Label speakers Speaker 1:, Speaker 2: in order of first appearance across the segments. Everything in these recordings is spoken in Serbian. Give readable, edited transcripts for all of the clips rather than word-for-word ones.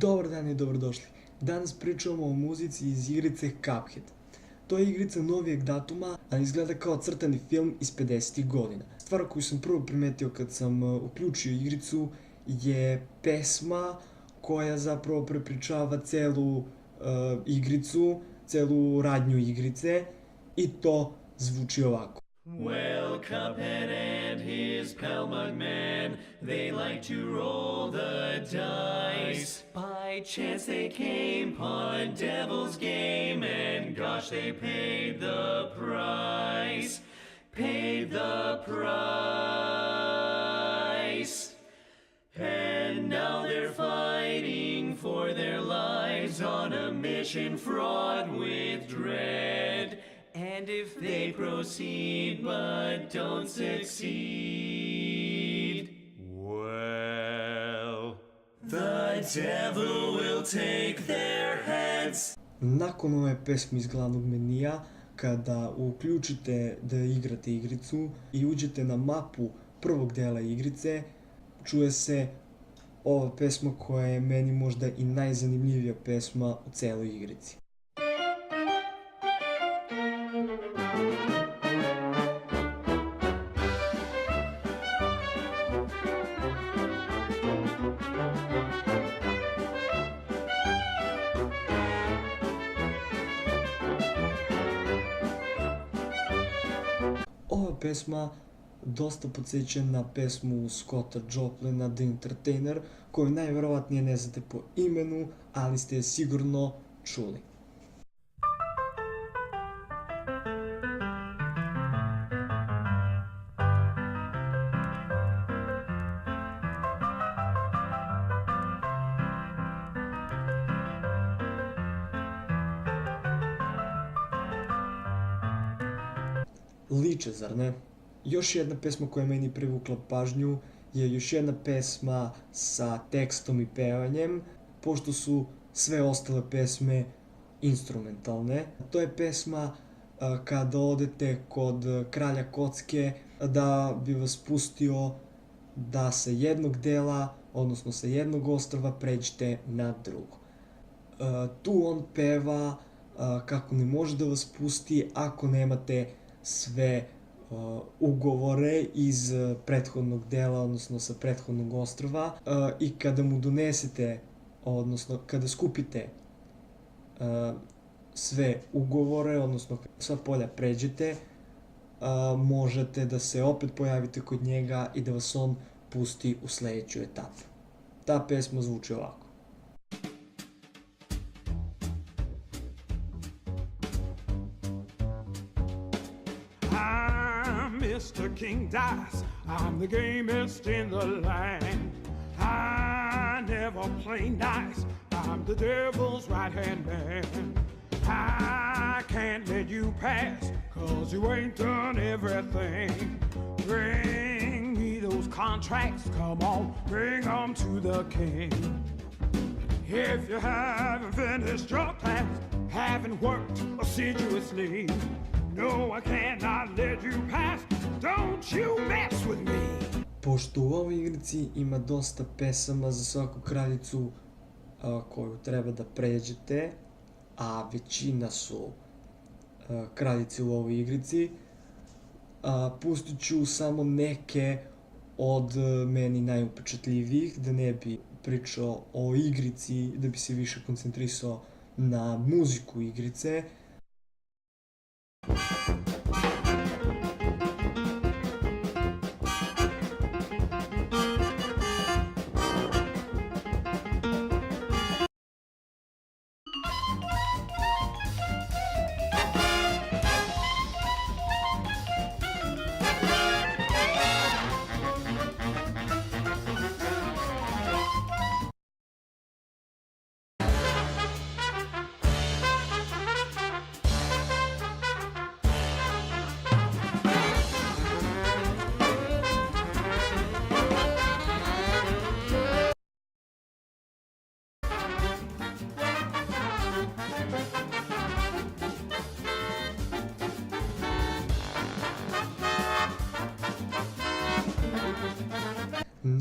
Speaker 1: Dobar dan i dobrodošli. Danas pričamo o muzici iz igrice Cuphead. To je igrica novijeg datuma, ali izgleda kao crtani film iz 50. godina. Stvar koju sam prvo primetio kad sam uključio igricu je pesma koja zapravo prepričava celu igricu, celu radnju igrice i to zvuči ovako.
Speaker 2: Well, Cuphead and his pal Mugman, they like to roll the dice. By chance they came upon Devil's Game, and gosh, they paid the price. Paid the price. And now they're fighting for their lives on a mission fraught with dread. And if they proceed but don't succeed, well, the devil will take their heads.
Speaker 1: Nakon ove pesme iz glavnog menija, kada uključite da igrate igricu i uđete na mapu prvog dela igrice, čuje se ova pesma koja je meni možda i najzanimljivija pesma u celoj igrici. Ova pesma dosta podsjeća na pesmu Scotta Joplina The Entertainer, koju najverovatnije ne znate po imenu, ali ste je sigurno čuli. Liče, zar ne? Još jedna pesma koja je meni privukla pažnju je još jedna pesma sa tekstom i pevanjem, pošto su sve ostale pesme instrumentalne. To je pesma kada odete kod kralja kocke da bi vas pustio da sa jednog dela, odnosno sa jednog ostrva pređete na drugo. Tu on peva kako ne može da vas pusti ako nemate sve ugovore iz prethodnog dela, odnosno sa prethodnog ostrva, i kada mu donesete, odnosno kada skupite sve ugovore, odnosno sva polja pređete, možete da se opet pojavite kod njega i da vas on pusti u sledeću etapu. Ta pesma zvuči ovako.
Speaker 3: Mr. King Dice, I'm the gamest in the land. I never play nice, I'm the devil's right-hand man. I can't let you pass, 'cause you ain't done everything. Bring me those contracts, come on, bring them to the king. If you haven't finished your class, haven't worked assiduously, no, I cannot let you pass, don't you mess with me.
Speaker 1: Pošto u ovoj igrici ima dosta pesama za svaku kraljicu koju treba da pređete, a većina su kraljice u ovoj igrici, pustit ću samo neke od meni najupečatljivijih, da ne bi pričao o igrici, da bi se više koncentrisao na muziku igrice.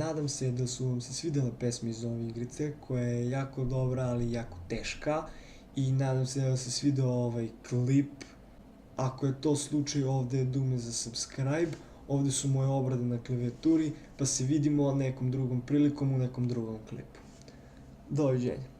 Speaker 1: Nadam se da su vam se svidjela pesme iz ove igrice, koja je jako dobra, ali jako teška. I nadam se da vam se svidio ovaj klip. Ako je to slučaj, ovdje je dugme za subscribe. Ovdje su moje obrade na klavijaturi, pa se vidimo nekom drugom prilikom u nekom drugom klipu. Doviđenja.